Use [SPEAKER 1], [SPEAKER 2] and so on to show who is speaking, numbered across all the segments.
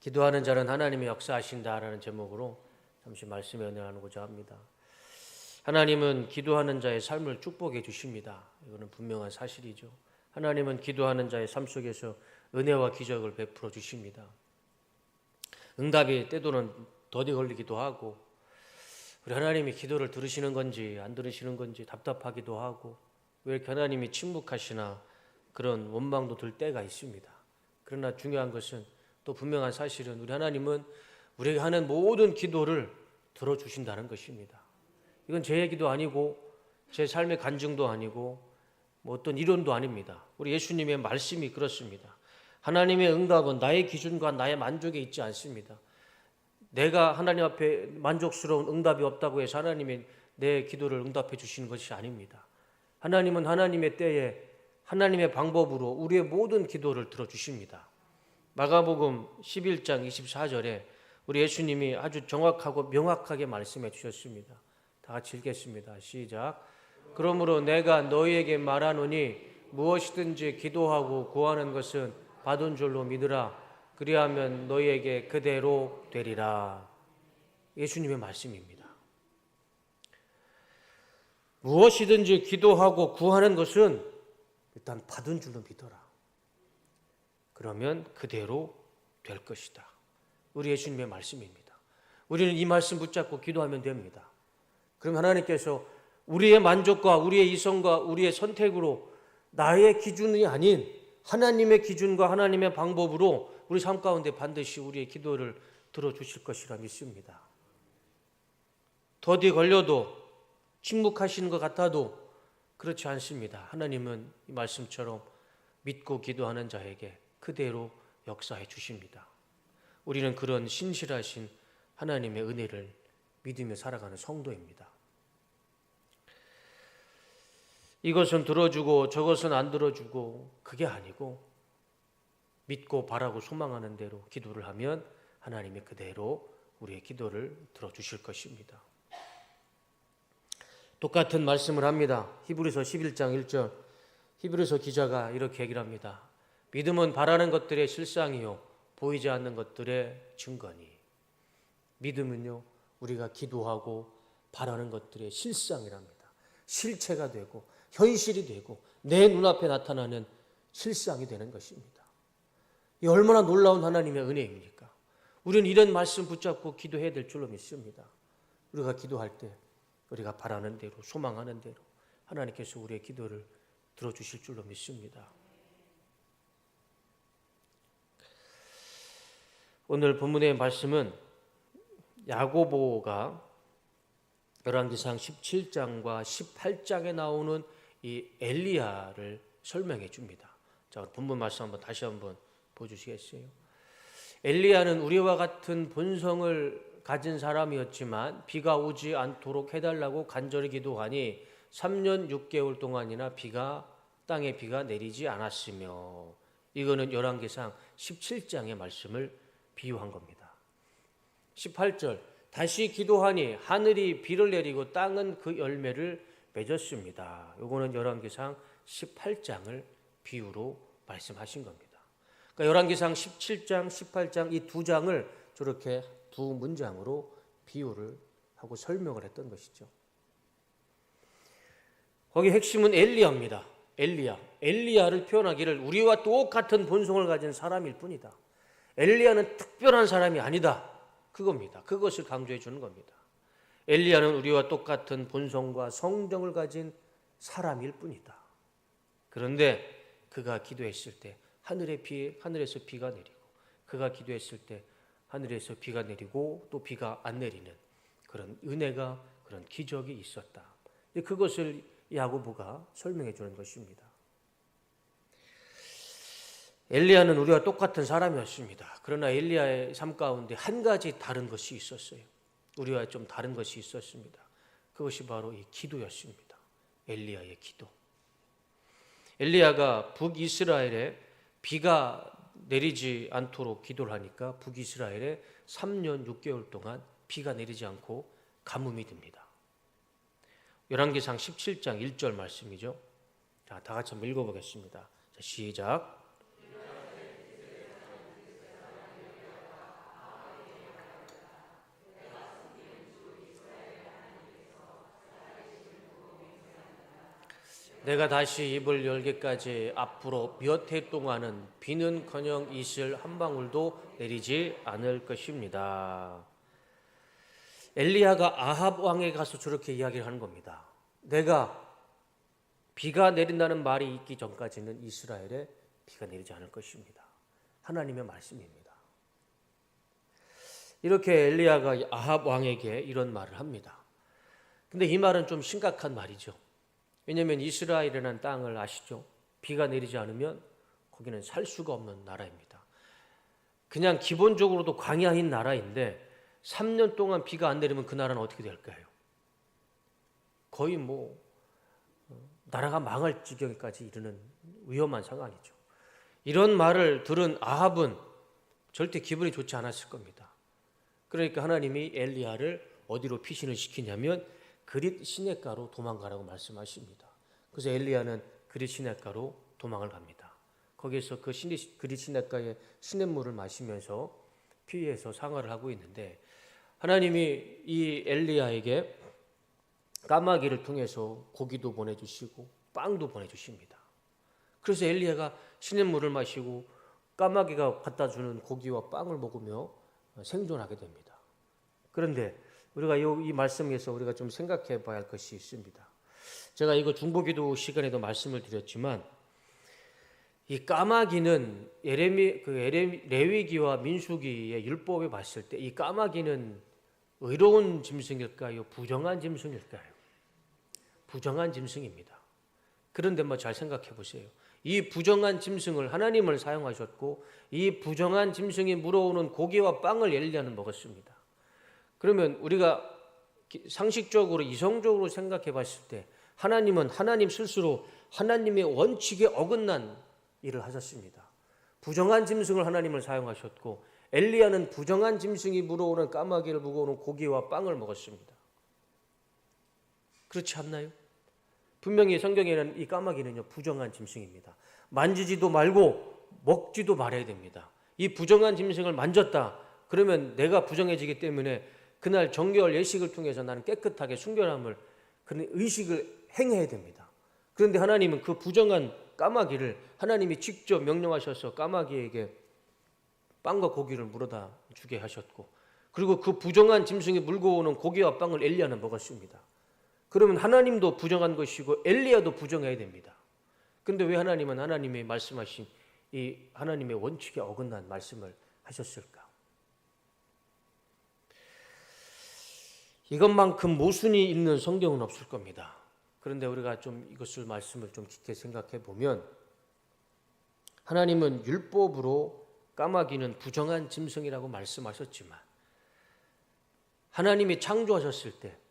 [SPEAKER 1] 기도하는 자는 하나님의 역사하신다라는 제목으로 잠시 말씀에 은혜를 나누고자 합니다. 하나님은 기도하는 자의 삶을 축복해 주십니다. 이거는 분명한 사실이죠. 하나님은 기도하는 자의 삶 속에서 은혜와 기적을 베풀어 주십니다. 응답이 때로는 더디 걸리기도 하고, 우리 하나님이 기도를 들으시는 건지 안 들으시는 건지 답답하기도 하고, 왜 이렇게 하나님이 침묵하시나 그런 원망도 들 때가 있습니다. 그러나 중요한 것은, 또 분명한 사실은, 우리 하나님은 우리에게 하는 모든 기도를 들어주신다는 것입니다. 이건 제 얘기도 아니고 제 삶의 간증도 아니고 뭐 어떤 이론도 아닙니다. 우리 예수님의 말씀이 그렇습니다. 하나님의 응답은 나의 기준과 나의 만족에 있지 않습니다. 내가 하나님 앞에 만족스러운 응답이 없다고 해서 하나님이 내 기도를 응답해 주시는 것이 아닙니다. 하나님은 하나님의 때에 하나님의 방법으로 우리의 모든 기도를 들어주십니다. 마가복음 11장 24절에 우리 예수님이 아주 정확하고 명확하게 말씀해 주셨습니다. 다 같이 읽겠습니다. 시작. 그러므로 내가 너희에게 말하노니 무엇이든지 기도하고 구하는 것은 받은 줄로 믿으라. 그리하면 너희에게 그대로 되리라. 예수님의 말씀입니다. 무엇이든지 기도하고 구하는 것은 일단 받은 줄로 믿어라. 그러면 그대로 될 것이다. 우리 예수님의 말씀입니다. 우리는 이 말씀 붙잡고 기도하면 됩니다. 그럼 하나님께서 우리의 만족과 우리의 이성과 우리의 선택으로 나의 기준이 아닌 하나님의 기준과 하나님의 방법으로 우리 삶 가운데 반드시 우리의 기도를 들어주실 것이라 믿습니다. 더디 걸려도 침묵하시는 것 같아도 그렇지 않습니다. 하나님은 이 말씀처럼 믿고 기도하는 자에게 그대로 역사해 주십니다. 우리는 그런 신실하신 하나님의 은혜를 믿으며 살아가는 성도입니다. 이것은 들어주고 저것은 안 들어주고 그게 아니고 믿고 바라고 소망하는 대로 기도를 하면 하나님이 그대로 우리의 기도를 들어주실 것입니다. 똑같은 말씀을 합니다. 히브리서 11장 1절 히브리서 기자가 이렇게 얘기를 합니다. 믿음은 바라는 것들의 실상이요 보이지 않는 것들의 증거니. 믿음은요 우리가 기도하고 바라는 것들의 실상이랍니다. 실체가 되고 현실이 되고 내 눈앞에 나타나는 실상이 되는 것입니다. 이 얼마나 놀라운 하나님의 은혜입니까? 우리는 이런 말씀 붙잡고 기도해야 될 줄로 믿습니다. 우리가 기도할 때 우리가 바라는 대로 소망하는 대로 하나님께서 우리의 기도를 들어주실 줄로 믿습니다. 오늘 본문의 말씀은 야고보가 열왕기상 17장과 18장에 나오는 이 엘리야를 설명해 줍니다. 자, 본문 말씀 다시 한번 보여주시겠어요? 엘리야는 우리와 같은 본성을 가진 사람이었지만 비가 오지 않도록 해달라고 간절히 기도하니 3년 6개월 동안이나 땅에 비가 내리지 않았으며, 이거는 열왕기상 17장의 말씀을 비유한 겁니다. 18절 다시 기도하니 하늘이 비를 내리고 땅은 그 열매를 맺었습니다. 이거는 열왕기상 18장을 비유로 말씀하신 겁니다. 그러니까 열왕기상 17장, 18장 이 두 장을 저렇게 두 문장으로 비유를 하고 설명을 했던 것이죠. 거기 핵심은 엘리야입니다. 엘리야를 표현하기를 우리와 똑같은 본성을 가진 사람일 뿐이다. 엘리야는 특별한 사람이 아니다. 그겁니다. 그것을 강조해 주는 겁니다. 엘리야는 우리와 똑같은 본성과 성정을 가진 사람일 뿐이다. 그런데 그가 기도했을 때 하늘에서 비가 내리고, 그가 기도했을 때 하늘에서 비가 내리고 또 비가 안 내리는 그런 은혜가, 그런 기적이 있었다. 그것을 야고보가 설명해 주는 것입니다. 엘리야는 우리와 똑같은 사람이었습니다. 그러나 엘리야의 삶 가운데 한 가지 다른 것이 있었어요. 우리와 좀 다른 것이 있었습니다. 그것이 바로 이 기도였습니다. 엘리야의 기도. 엘리야가 북이스라엘에 비가 내리지 않도록 기도를 하니까 북이스라엘에 3년 6개월 동안 비가 내리지 않고 가뭄이 듭니다. 열왕기상 17장 1절 말씀이죠. 자, 다 같이 한번 읽어보겠습니다. 자, 시작. 내가 다시 입을 열기까지 앞으로 몇 해 동안은 비는커녕 이슬 한 방울도 내리지 않을 것입니다. 엘리야가 아합 왕에 가서 저렇게 이야기를 하는 겁니다. 내가 비가 내린다는 말이 있기 전까지는 이스라엘에 비가 내리지 않을 것입니다. 하나님의 말씀입니다. 이렇게 엘리야가 아합 왕에게 이런 말을 합니다. 근데 이 말은 좀 심각한 말이죠. 왜냐하면 이스라엘이라는 땅을 아시죠? 비가 내리지 않으면 거기는 살 수가 없는 나라입니다. 그냥 기본적으로도 광야인 나라인데 3년 동안 비가 안 내리면 그 나라는 어떻게 될까요? 거의 나라가 망할 지경까지 이르는 위험한 상황이죠. 이런 말을 들은 아합은 절대 기분이 좋지 않았을 겁니다. 그러니까 하나님이 엘리야를 어디로 피신을 시키냐면 그릿 시냇가로 도망가라고 말씀하십니다. 그래서 엘리야는 그릿 시냇가로 도망을 갑니다. 거기에서 그 그릿 시냇가의 시냇물을 마시면서 피해서 생활을 하고 있는데 하나님이 이 엘리야에게 까마귀를 통해서 고기도 보내주시고 빵도 보내주십니다. 그래서 엘리야가 시냇물을 마시고 까마귀가 갖다 주는 고기와 빵을 먹으며 생존하게 됩니다. 그런데 우리가 이 말씀에서 우리가 좀 생각해 봐야 할 것이 있습니다. 제가 이거 중보기도 시간에도 말씀을 드렸지만 이 까마귀는 레위기와 민수기의 율법에 봤을 때 이 까마귀는 의로운 짐승일까요? 부정한 짐승일까요? 부정한 짐승입니다. 그런데 잘 생각해 보세요. 이 부정한 짐승을 하나님을 사용하셨고 이 부정한 짐승이 물어오는 고기와 빵을 엘리야는 먹었습니다. 그러면 우리가 상식적으로 이성적으로 생각해 봤을 때 하나님은 하나님 스스로 하나님의 원칙에 어긋난 일을 하셨습니다. 부정한 짐승을 하나님을 사용하셨고 엘리야는 부정한 짐승이 물어오는 까마귀를 물어오는 고기와 빵을 먹었습니다. 그렇지 않나요? 분명히 성경에는 이 까마귀는요 부정한 짐승입니다. 만지지도 말고 먹지도 말아야 됩니다. 이 부정한 짐승을 만졌다 그러면 내가 부정해지기 때문에 그날 정결 예식을 통해서 나는 깨끗하게 순결함을 그런 의식을 행해야 됩니다. 그런데 하나님은 그 부정한 까마귀를 하나님이 직접 명령하셔서 까마귀에게 빵과 고기를 물어다 주게 하셨고 그리고 그 부정한 짐승이 물고 오는 고기와 빵을 엘리야는 먹었습니다. 그러면 하나님도 부정한 것이고 엘리야도 부정해야 됩니다. 그런데 왜 하나님은 하나님이 말씀하신 이 하나님의 원칙에 어긋난 말씀을 하셨을까? 이것만큼 모순이 있는 성경은 없을 겁니다. 그런데 우리가 좀 이것을 말씀을 좀 깊게 생각해 보면 하나님은 율법으로 까마귀는 부정한 짐승이라고 말씀하셨지만 하나님이 창조하셨을 때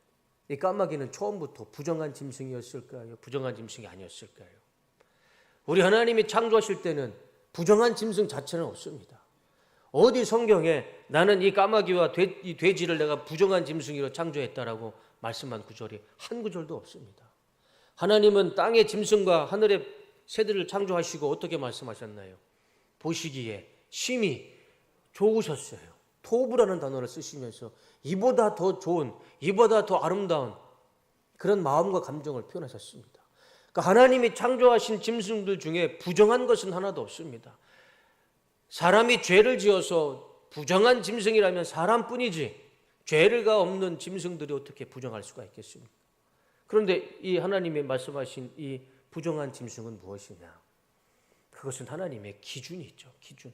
[SPEAKER 1] 이 까마귀는 처음부터 부정한 짐승이었을까요? 부정한 짐승이 아니었을까요? 우리 하나님이 창조하실 때는 부정한 짐승 자체는 없습니다. 어디 성경에 나는 이 까마귀와 이 돼지를 내가 부정한 짐승으로 창조했다라고 말씀한 구절이 한 구절도 없습니다. 하나님은 땅의 짐승과 하늘의 새들을 창조하시고 어떻게 말씀하셨나요? 보시기에 심히 좋으셨어요. 토부라는 단어를 쓰시면서 이보다 더 좋은, 이보다 더 아름다운 그런 마음과 감정을 표현하셨습니다. 그러니까 하나님이 창조하신 짐승들 중에 부정한 것은 하나도 없습니다. 사람이 죄를 지어서 부정한 짐승이라면 사람뿐이지 죄가 없는 짐승들이 어떻게 부정할 수가 있겠습니까? 그런데 이 하나님이 말씀하신 이 부정한 짐승은 무엇이냐? 그것은 하나님의 기준이 있죠. 기준.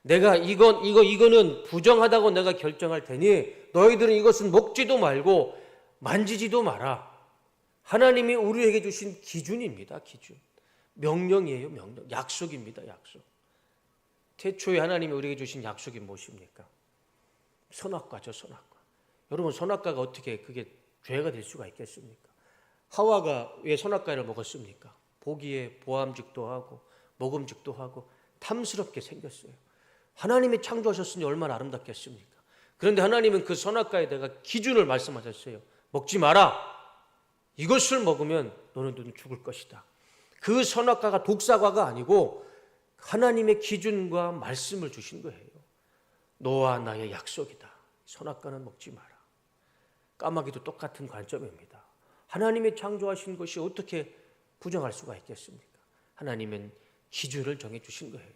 [SPEAKER 1] 내가 이거는 부정하다고 내가 결정할 테니 너희들은 이것은 먹지도 말고 만지지도 마라. 하나님이 우리에게 주신 기준입니다. 기준. 명령이에요. 명령. 약속입니다. 약속. 태초에 하나님이 우리에게 주신 약속이 무엇입니까? 선악과죠. 선악과. 여러분 선악과가 어떻게 그게 죄가 될 수가 있겠습니까? 하와가 왜 선악과를 먹었습니까? 보기에 보암직도 하고 먹음직도 하고 탐스럽게 생겼어요. 하나님이 창조하셨으니 얼마나 아름답겠습니까? 그런데 하나님은 그 선악과에 대가 기준을 말씀하셨어요. 먹지 마라. 이것을 먹으면 너는 죽을 것이다. 그 선악과가 독사과가 아니고 하나님의 기준과 말씀을 주신 거예요. 너와 나의 약속이다. 선악과는 먹지 마라. 까마귀도 똑같은 관점입니다. 하나님이 창조하신 것이 어떻게 부정할 수가 있겠습니까? 하나님은 기준을 정해주신 거예요.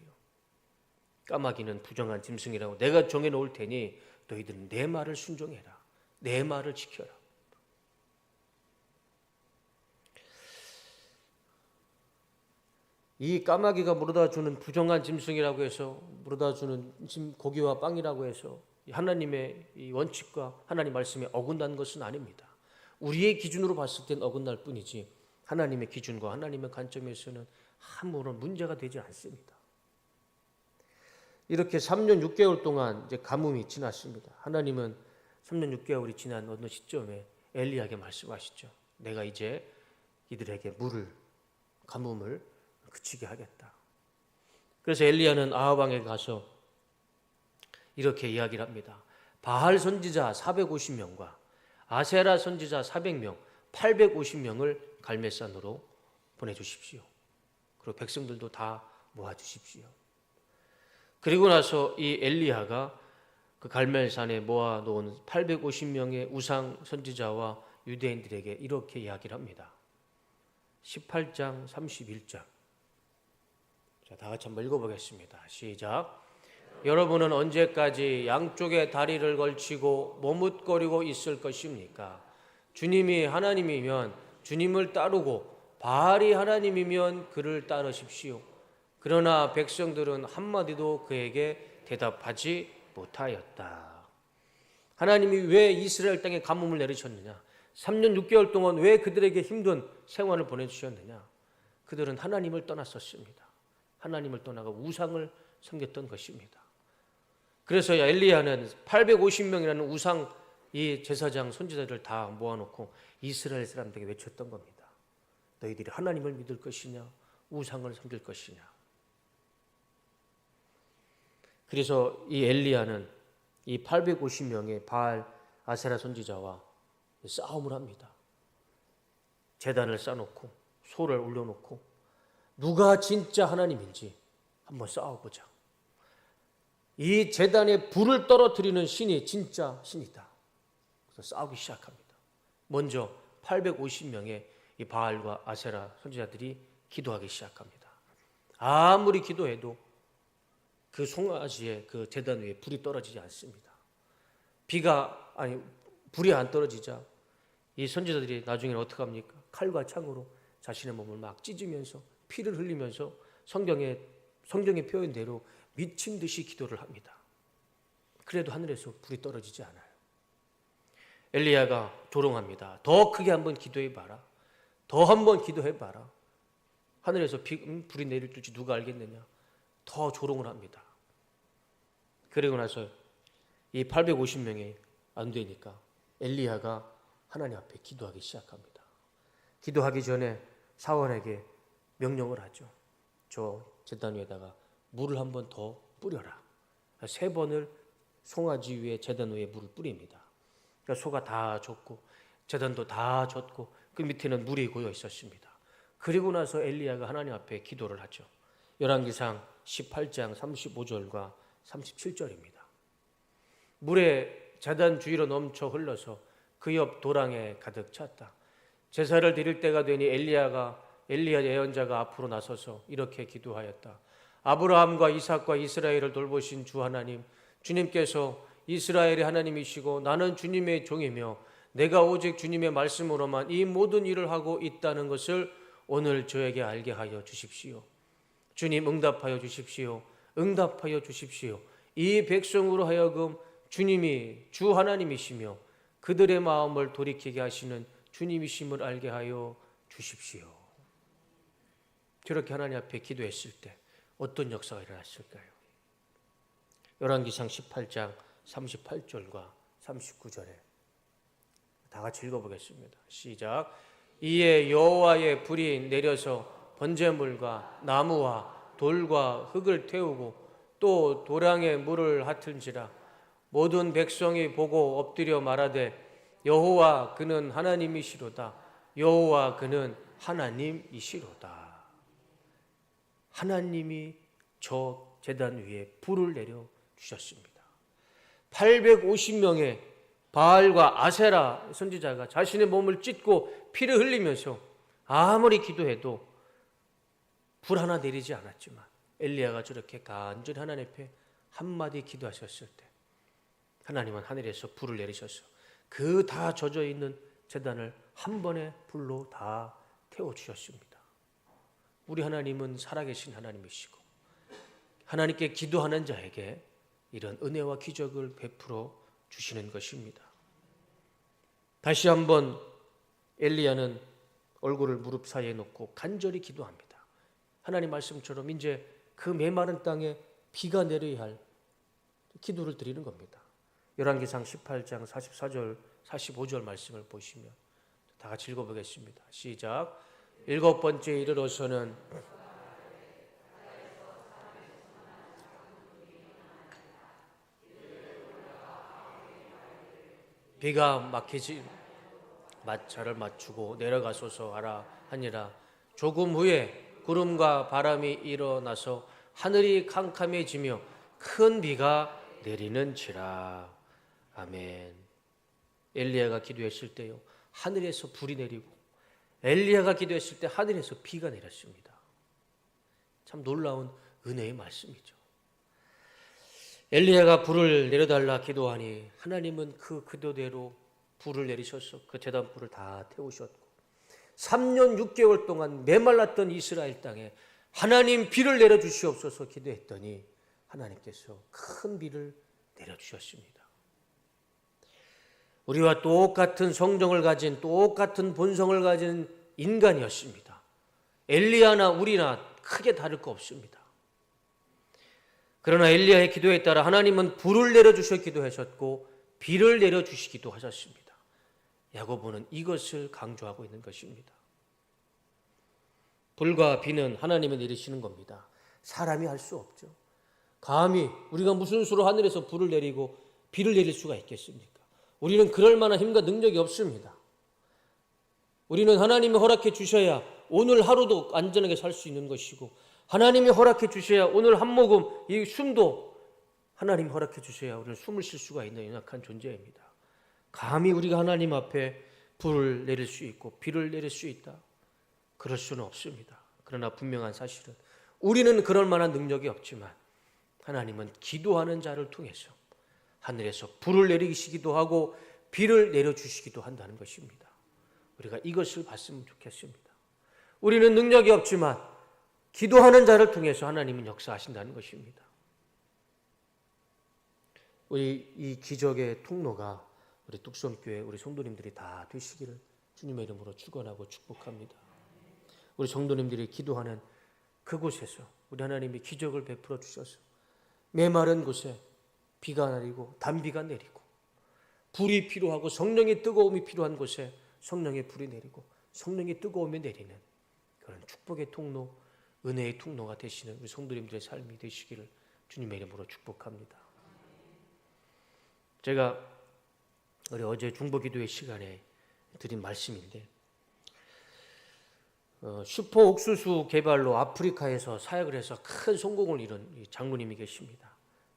[SPEAKER 1] 까마귀는 부정한 짐승이라고 내가 정해놓을 테니 너희들은 내 말을 순종해라. 내 말을 지켜라. 이 까마귀가 물어다주는 부정한 짐승이라고 해서 물어다주는 고기와 빵이라고 해서 하나님의 이 원칙과 하나님 말씀에 어긋난 것은 아닙니다. 우리의 기준으로 봤을 땐 어긋날 뿐이지 하나님의 기준과 하나님의 관점에서는 아무런 문제가 되지 않습니다. 이렇게 3년 6개월 동안 이제 가뭄이 지났습니다. 하나님은 3년 6개월이 지난 어느 시점에 엘리야에게 말씀하시죠. 내가 이제 이들에게 가뭄을 그치게 하겠다. 그래서 엘리야는 아합 왕에 가서 이렇게 이야기를 합니다. 바알 선지자 450명과 아세라 선지자 400명, 850명을 갈멜산으로 보내주십시오. 그리고 백성들도 다 모아주십시오. 그리고 나서 이 엘리야가 그 갈멜산에 모아놓은 850명의 우상 선지자와 유대인들에게 이렇게 이야기를 합니다. 18장 31절. 자, 다 같이 한번 읽어보겠습니다. 시작. 여러분은 언제까지 양쪽에 다리를 걸치고 머뭇거리고 있을 것입니까? 주님이 하나님이면 주님을 따르고 바알이 하나님이면 그를 따르십시오. 그러나 백성들은 한마디도 그에게 대답하지 못하였다. 하나님이 왜 이스라엘 땅에 가뭄을 내리셨느냐? 3년 6개월 동안 왜 그들에게 힘든 생활을 보내주셨느냐? 그들은 하나님을 떠났었습니다. 하나님을 떠나가 우상을 섬겼던 것입니다. 그래서 엘리야는 850명이라는 우상 이 제사장 선지자들 다 모아놓고 이스라엘 사람들에게 외쳤던 겁니다. 너희들이 하나님을 믿을 것이냐 우상을 섬길 것이냐. 그래서 이 엘리야는 이 850명의 바알 아세라 선지자와 싸움을 합니다. 제단을 쌓아놓고 소를 올려놓고 누가 진짜 하나님인지 한번 싸워보자. 이 제단에 불을 떨어뜨리는 신이 진짜 신이다. 그래서 싸우기 시작합니다. 먼저 850명의 이 바알과 아세라 선지자들이 기도하기 시작합니다. 아무리 기도해도 그 송아지의 그 제단 위에 불이 떨어지지 않습니다. 불이 안 떨어지자 이 선지자들이 나중에는 어떻게 합니까? 칼과 창으로 자신의 몸을 막 찢으면서 피를 흘리면서 성경의 표현대로 미친 듯이 기도를 합니다. 그래도 하늘에서 불이 떨어지지 않아요. 엘리야가 조롱합니다. 더 크게 한번 기도해봐라. 더 한번 기도해봐라. 하늘에서 불이 내릴 줄지 누가 알겠느냐. 더 조롱을 합니다. 그리고 나서 이 850명이 안 되니까 엘리야가 하나님 앞에 기도하기 시작합니다. 기도하기 전에 사원에게 명령을 하죠. 저 제단 위에다가 물을 한 번 더 뿌려라. 3번을 송아지 위에 제단 위에 물을 뿌립니다. 그러니까 소가 다 젖고 제단도 다 젖고 그 밑에는 물이 고여 있었습니다. 그리고 나서 엘리야가 하나님 앞에 기도를 하죠. 열왕기상 18장 35절과 37절입니다. 물에 제단 주위로 넘쳐 흘러서 그 옆 도랑에 가득 찼다. 제사를 드릴 때가 되니 엘리야 예언자가 앞으로 나서서 이렇게 기도하였다. 아브라함과 이삭과 이스라엘을 돌보신 주 하나님, 주님께서 이스라엘의 하나님이시고 나는 주님의 종이며 내가 오직 주님의 말씀으로만 이 모든 일을 하고 있다는 것을 오늘 저에게 알게 하여 주십시오. 주님 응답하여 주십시오. 응답하여 주십시오. 이 백성으로 하여금 주님이 주 하나님이시며 그들의 마음을 돌이키게 하시는 주님이심을 알게 하여 주십시오. 저렇게 하나님 앞에 기도했을 때 어떤 역사가 일어났을까요? 열왕기상 18장 38절과 39절에 다 같이 읽어보겠습니다. 시작. 이에 여호와의 불이 내려서 번제물과 나무와 돌과 흙을 태우고 또 도량에 물을 핫은지라 모든 백성이 보고 엎드려 말하되 여호와 그는 하나님이시로다. 여호와 그는 하나님이시로다. 하나님이 저 제단 위에 불을 내려 주셨습니다. 850명의 바알과 아세라 선지자가 자신의 몸을 찢고 피를 흘리면서 아무리 기도해도 불 하나 내리지 않았지만 엘리야가 저렇게 간절히 하나님 앞에 한마디 기도하셨을 때 하나님은 하늘에서 불을 내리셔서 그 다 젖어 있는 제단을 한 번에 불로 다 태워주셨습니다. 우리 하나님은 살아계신 하나님이시고 하나님께 기도하는 자에게 이런 은혜와 기적을 베풀어 주시는 것입니다. 다시 한번 엘리야는 얼굴을 무릎 사이에 놓고 간절히 기도합니다. 하나님 말씀처럼 이제 그 메마른 땅에 비가 내려야 할 기도를 드리는 겁니다. 열왕기상 18장 44절 45절 말씀을 보시면 다 같이 읽어보겠습니다. 시작. 7번째 이르러서는 비가 막히지 마차를 맞추고 내려가소서 하라 하니라. 조금 후에 구름과 바람이 일어나서 하늘이 캄캄해지며 큰 비가 내리는지라. 아멘. 엘리야가 기도했을 때요, 하늘에서 불이 내리고 엘리야가 기도했을 때 하늘에서 비가 내렸습니다. 참 놀라운 은혜의 말씀이죠. 엘리야가 불을 내려달라 기도하니 하나님은 그 기도대로 불을 내리셔서 그 제단 불을 다 태우셨고 3년 6개월 동안 메말랐던 이스라엘 땅에 하나님 비를 내려주시옵소서 기도했더니 하나님께서 큰 비를 내려주셨습니다. 우리와 똑같은 성정을 가진 똑같은 본성을 가진 인간이었습니다. 엘리야나 우리나 크게 다를 거 없습니다. 그러나 엘리야의 기도에 따라 하나님은 불을 내려주셔 기도하셨고 비를 내려주시기도 하셨습니다. 야고보는 이것을 강조하고 있는 것입니다. 불과 비는 하나님이 내리시는 겁니다. 사람이 할 수 없죠. 감히 우리가 무슨 수로 하늘에서 불을 내리고 비를 내릴 수가 있겠습니까? 우리는 그럴 만한 힘과 능력이 없습니다. 우리는 하나님이 허락해 주셔야 오늘 하루도 안전하게 살 수 있는 것이고 하나님이 허락해 주셔야 오늘 한 모금 이 숨도 하나님이 허락해 주셔야 우리는 숨을 쉴 수가 있는 연약한 존재입니다. 감히 우리가 하나님 앞에 불을 내릴 수 있고 비를 내릴 수 있다. 그럴 수는 없습니다. 그러나 분명한 사실은 우리는 그럴 만한 능력이 없지만 하나님은 기도하는 자를 통해서 하늘에서 불을 내리시기도 하고 비를 내려주시기도 한다는 것입니다. 우리가 이것을 봤으면 좋겠습니다. 우리는 능력이 없지만 기도하는 자를 통해서 하나님은 역사하신다는 것입니다. 우리 이 기적의 통로가 우리 뚝섬교회 우리 성도님들이 다 되시기를 주님의 이름으로 축원하고 축복합니다. 우리 성도님들이 기도하는 그곳에서 우리 하나님이 기적을 베풀어 주셔서 메마른 곳에 비가 내리고 단비가 내리고 불이 필요하고 성령의 뜨거움이 필요한 곳에 성령의 불이 내리고 성령의 뜨거움이 내리는 그런 축복의 통로, 은혜의 통로가 되시는 우리 성도님들의 삶이 되시기를 주님의 이름으로 축복합니다. 제가 우리 어제 중보기도회 시간에 드린 말씀인데 슈퍼 옥수수 개발로 아프리카에서 사역을 해서 큰 성공을 이룬 장로님이 계십니다.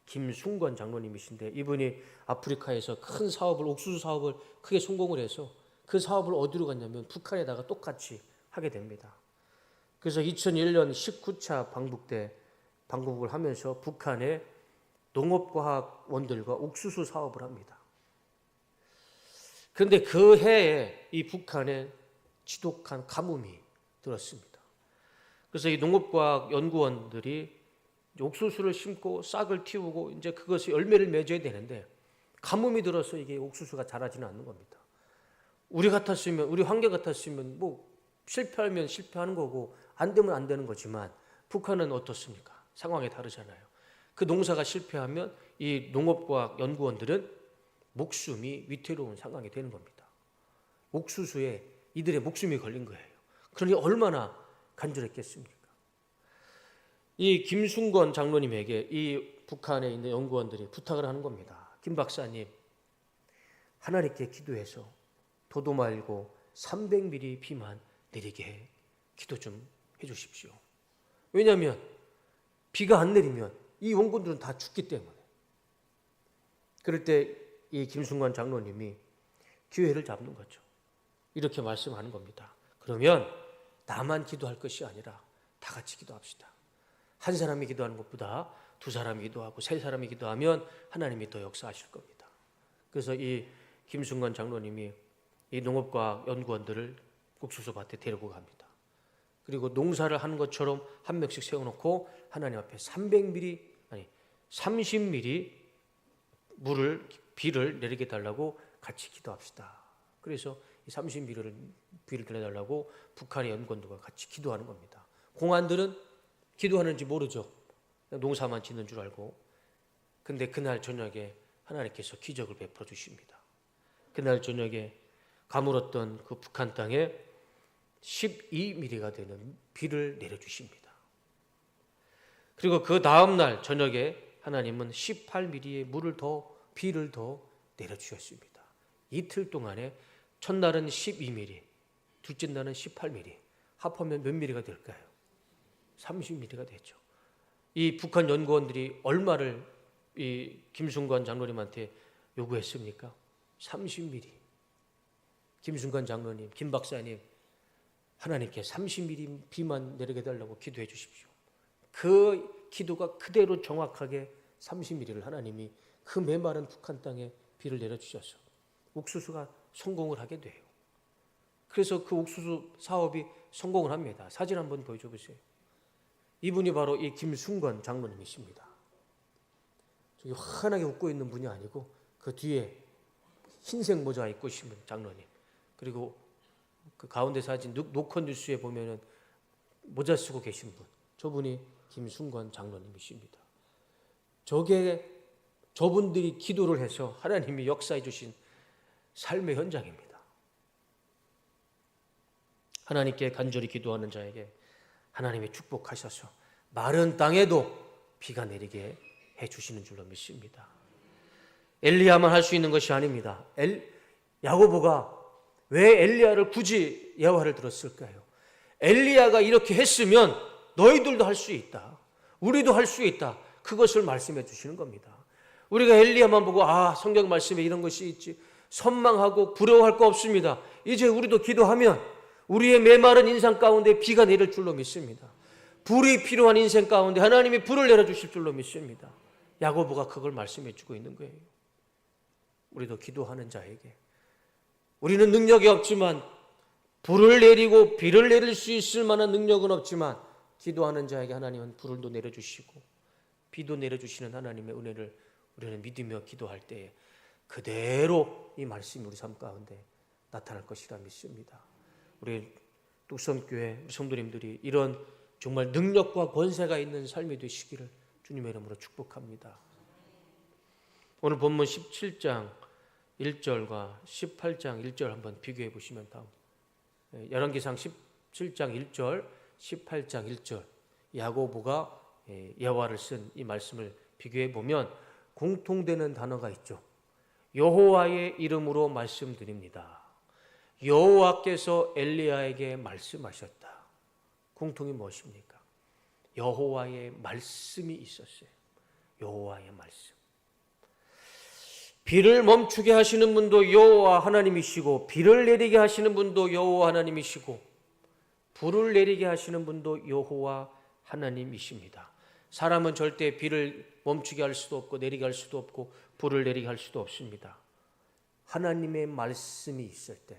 [SPEAKER 1] 김순권 장로님이신데 이분이 아프리카에서 큰 사업을 옥수수 사업을 크게 성공을 해서 그 사업을 어디로 갔냐면 북한에다가 똑같이 하게 됩니다. 그래서 2001년 19차 방북 때 방북을 하면서 북한의 농업과학원들과 옥수수 사업을 합니다. 그런데 그 해에 이 북한에 지독한 가뭄이 들었습니다. 그래서 이 농업과학 연구원들이 옥수수를 심고 싹을 틔우고 이제 그것이 열매를 맺어야 되는데 가뭄이 들어서 이게 옥수수가 자라지는 않는 겁니다. 우리 같았으면 우리 환경 같았으면 뭐 실패하면 실패하는 거고 안 되면 안 되는 거지만 북한은 어떻습니까? 상황이 다르잖아요. 그 농사가 실패하면 이 농업과학 연구원들은 목숨이 위태로운 상황이 되는 겁니다. 옥수수에 이들의 목숨이 걸린 거예요. 그러니 얼마나 간절했겠습니까? 이 김순권 장로님에게 이 북한에 있는 연구원들이 부탁을 하는 겁니다. 김 박사님, 하나님께 기도해서 도도 말고 300mm 비만 내리게 기도 좀 해주십시오. 왜냐하면 비가 안 내리면 이 원군들은 다 죽기 때문에. 그럴 때 이 김순관 장로님이 기회를 잡는 거죠. 이렇게 말씀하는 겁니다. 그러면 나만 기도할 것이 아니라 다 같이 기도합시다. 한 사람이 기도하는 것보다 두 사람이 기도하고 세 사람이 기도하면 하나님이 더 역사하실 겁니다. 그래서 이 김순건 장로님이 이 농업과학 연구원들을 옥수수 밭에 데리고 갑니다. 그리고 농사를 하는 것처럼 한 명씩 세워놓고 하나님 앞에 30mm 비를 내리게 달라고 같이 기도합시다. 그래서 이 30mm를 비를 내려달라고 북한의 연구원들과 같이 기도하는 겁니다. 공안들은 기도하는지 모르죠. 농사만 짓는 줄 알고. 근데 그날 저녁에 하나님께서 기적을 베풀어 주십니다. 그날 저녁에 가물었던 그 북한 땅에 12mm가 되는 비를 내려주십니다. 그리고 그 다음날 저녁에 하나님은 18mm의 비를 더 내려주셨습니다. 이틀 동안에 첫날은 12mm, 둘째 날은 18mm, 합하면 몇 mm가 될까요? 30mm가 됐죠. 이 북한 연구원들이 얼마를 이 김순관 장로님한테 요구했습니까? 30mm. 김순관 장로님, 김 박사님, 하나님께 30mm 비만 내리게 달라고 기도해 주십시오. 그 기도가 그대로 정확하게 30mm를 하나님이 그 메마른 북한 땅에 비를 내려주셔서 옥수수가 성공을 하게 돼요. 그래서 그 옥수수 사업이 성공을 합니다. 사진 한번 보여줘 보세요. 이분이 바로 이 김순건 장로님이십니다. 저기 환하게 웃고 있는 분이 아니고 그 뒤에 흰색 모자 입고 계신 장로님. 그리고 그 가운데 사진 노컷 뉴스에 보면은 모자 쓰고 계신 분. 저분이 김순건 장로님이십니다. 저분들이 기도를 해서 하나님이 역사해 주신 삶의 현장입니다. 하나님께 간절히 기도하는 자에게 하나님이 축복하셔서 마른 땅에도 비가 내리게 해주시는 줄로 믿습니다. 엘리야만 할 수 있는 것이 아닙니다. 야고보가 왜 엘리야를 굳이 예화를 들었을까요? 엘리야가 이렇게 했으면 너희들도 할 수 있다. 우리도 할 수 있다. 그것을 말씀해 주시는 겁니다. 우리가 엘리야만 보고 성경 말씀에 이런 것이 있지 선망하고 부러워할 거 없습니다. 이제 우리도 기도하면 우리의 메마른 인생 가운데 비가 내릴 줄로 믿습니다. 불이 필요한 인생 가운데 하나님이 불을 내려주실 줄로 믿습니다. 야고보가 그걸 말씀해 주고 있는 거예요. 우리도 기도하는 자에게 우리는 능력이 없지만 불을 내리고 비를 내릴 수 있을 만한 능력은 없지만 기도하는 자에게 하나님은 불도 내려주시고 비도 내려주시는 하나님의 은혜를 우리는 믿으며 기도할 때에 그대로 이 말씀이 우리 삶 가운데 나타날 것이라 믿습니다. 우리 뚝섬교회 성도님들이 이런 정말 능력과 권세가 있는 삶이 되시기를 주님의 이름으로 축복합니다. 오늘 본문 17장 1절과 18장 1절 한번 비교해 보시면 다음 열왕기상 17장 1절 18장 1절 야고보가 예화를 쓴 이 말씀을 비교해 보면 공통되는 단어가 있죠. 여호와의 이름으로 말씀드립니다. 여호와께서 엘리야에게 말씀하셨다. 공통이 무엇입니까? 여호와의 말씀이 있었어요. 여호와의 말씀. 비를 멈추게 하시는 분도 여호와 하나님이시고 비를 내리게 하시는 분도 여호와 하나님이시고 불을 내리게 하시는 분도 여호와 하나님이십니다. 사람은 절대 비를 멈추게 할 수도 없고 내리게 할 수도 없고 불을 내리게 할 수도 없습니다. 하나님의 말씀이 있을 때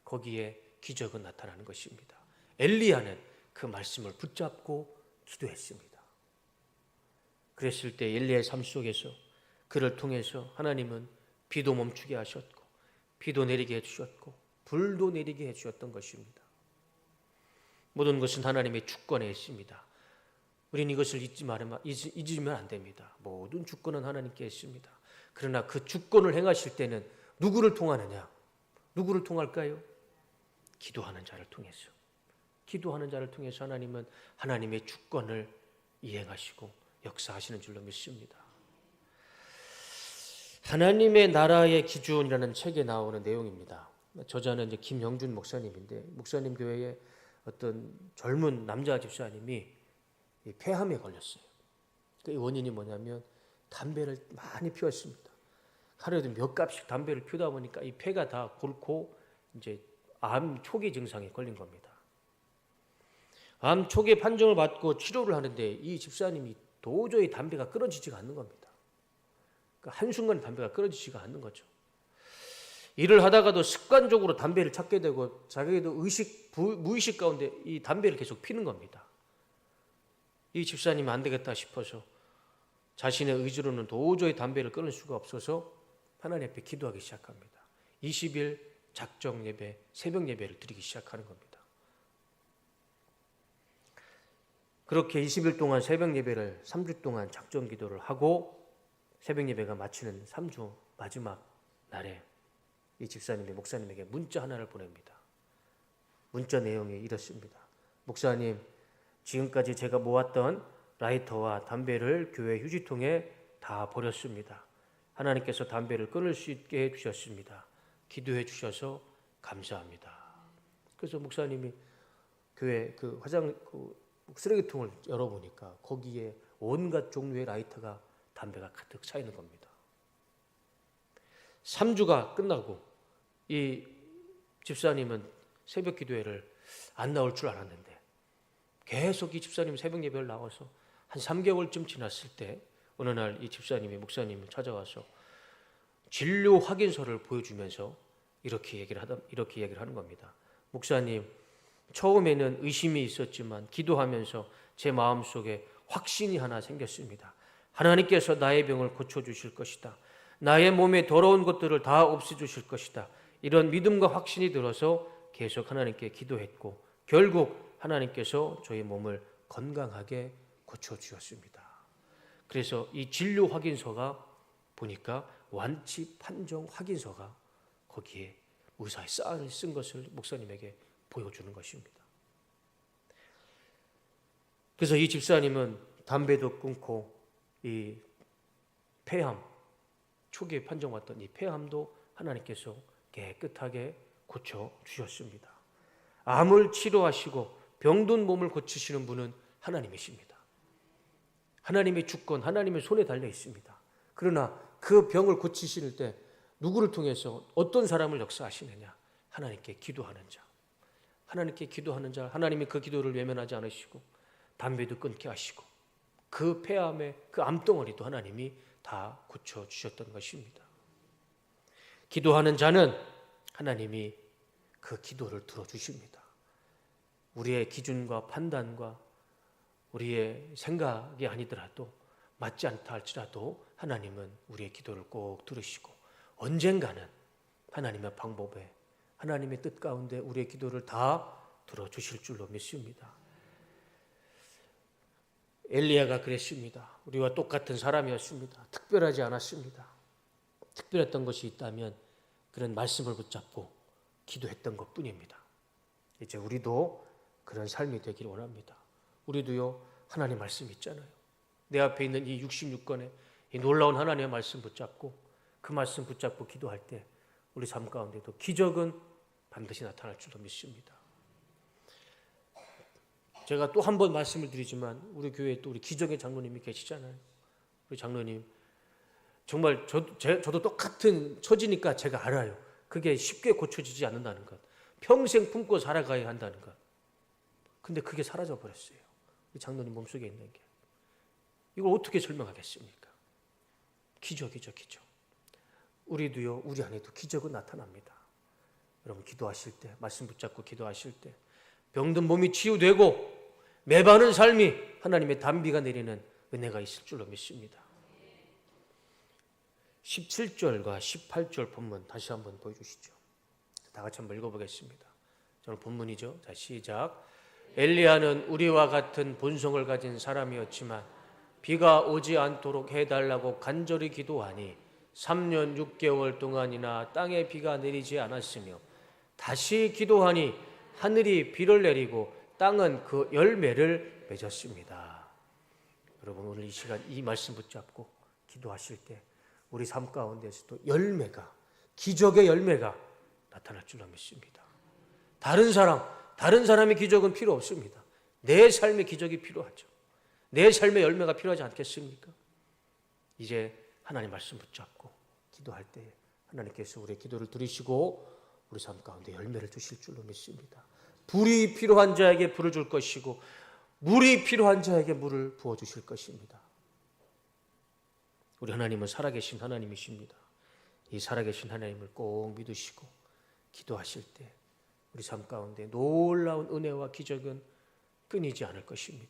[SPEAKER 1] 거기에 기적은 나타나는 것입니다. 엘리야는 그 말씀을 붙잡고 기도했습니다. 그랬을 때 엘리야의 삶 속에서 그를 통해서 하나님은 비도 멈추게 하셨고 비도 내리게 해주셨고 불도 내리게 해주셨던 것입니다. 모든 것은 하나님의 주권에 있습니다. 우리는 이것을 잊으면 안 됩니다. 모든 주권은 하나님께 있습니다. 그러나 그 주권을 행하실 때는 누구를 통하느냐? 누구를 통할까요? 기도하는 자를 통해서. 기도하는 자를 통해서 하나님은 하나님의 주권을 이행하시고 역사하시는 줄로 믿습니다. 하나님의 나라의 기준이라는 책에 나오는 내용입니다. 저자는 이제 김영준 목사님인데 목사님 교회에 어떤 젊은 남자 집사님이 폐암에 걸렸어요. 그 원인이 뭐냐면 담배를 많이 피웠습니다. 하루에도 몇 갑씩 담배를 피우다 보니까 이 폐가 다 곪고 이제 암 초기 증상에 걸린 겁니다. 암 초기 판정을 받고 치료를 하는데 이 집사님이 도저히 담배가 끊어지지가 않는 겁니다. 그러니까 한순간에 담배가 끊어지지가 않는 거죠. 일을 하다가도 습관적으로 담배를 찾게 되고 자기도 무의식 가운데 이 담배를 계속 피는 겁니다. 이 집사님은 안 되겠다 싶어서 자신의 의지로는 도저히 담배를 끊을 수가 없어서 하나님 앞에 기도하기 시작합니다. 20일 작정 예배, 새벽 예배를 드리기 시작하는 겁니다. 그렇게 20일 동안 새벽 예배를 3주 동안 작정 기도를 하고 새벽 예배가 마치는 3주 마지막 날에 이 집사님이 목사님에게 문자 하나를 보냅니다. 문자 내용이 이렇습니다. 목사님, 지금까지 제가 모았던 라이터와 담배를 교회 휴지통에 다 버렸습니다. 하나님께서 담배를 끊을 수 있게 해주셨습니다. 기도해 주셔서 감사합니다. 그래서 목사님이 교회 쓰레기통을 열어보니까 거기에 온갖 종류의 라이터가 담배가 가득 차 있는 겁니다. 3주가 끝나고 이 집사님은 새벽 기도회를 안 나올 줄 알았는데 계속 이 집사님이 새벽 예배를 나와서 한 3개월쯤 지났을 때 어느 날 이 집사님이 목사님을 찾아와서 진료 확인서를 보여주면서 이렇게 얘기를 하는 겁니다. 목사님, 처음에는 의심이 있었지만 기도하면서 제 마음속에 확신이 하나 생겼습니다. 하나님께서 나의 병을 고쳐주실 것이다. 나의 몸에 더러운 것들을 다 없애주실 것이다. 이런 믿음과 확신이 들어서 계속 하나님께 기도했고 결국 하나님께서 저희 몸을 건강하게 고쳐주셨습니다. 그래서 이 진료 확인서가 보니까 완치 판정 확인서가 거기에 의사의 사인을 쓴 것을 목사님에게 보여주는 것입니다. 그래서 이 집사님은 담배도 끊고 이 폐암, 초기에 판정받던 이 폐암도 하나님께서 깨끗하게 고쳐주셨습니다. 암을 치료하시고 병든 몸을 고치시는 분은 하나님이십니다. 하나님의 주권, 하나님의 손에 달려 있습니다. 그러나 그 병을 고치실 때 누구를 통해서 어떤 사람을 역사하시느냐? 하나님께 기도하는 자. 하나님께 기도하는 자, 하나님이 그 기도를 외면하지 않으시고 담배도 끊게 하시고 그 폐암의 그 암덩어리도 하나님이 다 고쳐주셨던 것입니다. 기도하는 자는 하나님이 그 기도를 들어주십니다. 우리의 기준과 판단과 우리의 생각이 아니더라도 맞지 않다 할지라도 하나님은 우리의 기도를 꼭 들으시고 언젠가는 하나님의 방법에 하나님의 뜻 가운데 우리의 기도를 다 들어주실 줄로 믿습니다. 엘리야가 그랬습니다. 우리와 똑같은 사람이었습니다. 특별하지 않았습니다. 특별했던 것이 있다면 그런 말씀을 붙잡고 기도했던 것뿐입니다. 이제 우리도 그런 삶이 되기를 원합니다. 우리도요, 하나님 말씀 있잖아요. 내 앞에 있는 이 66권의 이 놀라운 하나님의 말씀 붙잡고 그 말씀 붙잡고 기도할 때 우리 삶 가운데도 기적은 반드시 나타날 줄로 믿습니다. 제가 또 한 번 말씀을 드리지만 우리 교회에 또 우리 기적의 장로님이 계시잖아요. 우리 장로님 정말 저도 똑같은 처지니까 제가 알아요. 그게 쉽게 고쳐지지 않는다는 것. 평생 품고 살아가야 한다는 것. 근데 그게 사라져 버렸어요. 우리 장로님 몸속에 있는 게. 이걸 어떻게 설명하겠습니까? 기적이죠, 기적. 우리도요, 우리 안에도 기적은 나타납니다. 여러분 기도하실 때, 말씀 붙잡고 기도하실 때 병든 몸이 치유되고 매바는 삶이 하나님의 단비가 내리는 은혜가 있을 줄로 믿습니다. 17절과 18절 본문 다시 한번 보여주시죠. 다 같이 한번 읽어보겠습니다. 저는 본문이죠. 자, 시작. 엘리야는 우리와 같은 본성을 가진 사람이었지만 비가 오지 않도록 해달라고 간절히 기도하니 3년 6개월 동안이나 땅에 비가 내리지 않았으며 다시 기도하니 하늘이 비를 내리고 땅은 그 열매를 맺었습니다. 여러분 오늘 이 시간 이 말씀 붙잡고 기도하실 때 우리 삶 가운데서도 열매가, 기적의 열매가 나타날 줄로 믿습니다. 다른 사람의 기적은 필요 없습니다. 내 삶의 기적이 필요하죠. 내 삶의 열매가 필요하지 않겠습니까? 이제 하나님 말씀 붙잡고 기도할 때 하나님께서 우리의 기도를 들으시고 우리 삶 가운데 열매를 주실 줄로 믿습니다. 불이 필요한 자에게 불을 줄 것이고 물이 필요한 자에게 물을 부어주실 것입니다. 우리 하나님은 살아계신 하나님이십니다. 이 살아계신 하나님을 꼭 믿으시고 기도하실 때 우리 삶 가운데 놀라운 은혜와 기적은 끊이지 않을 것입니다.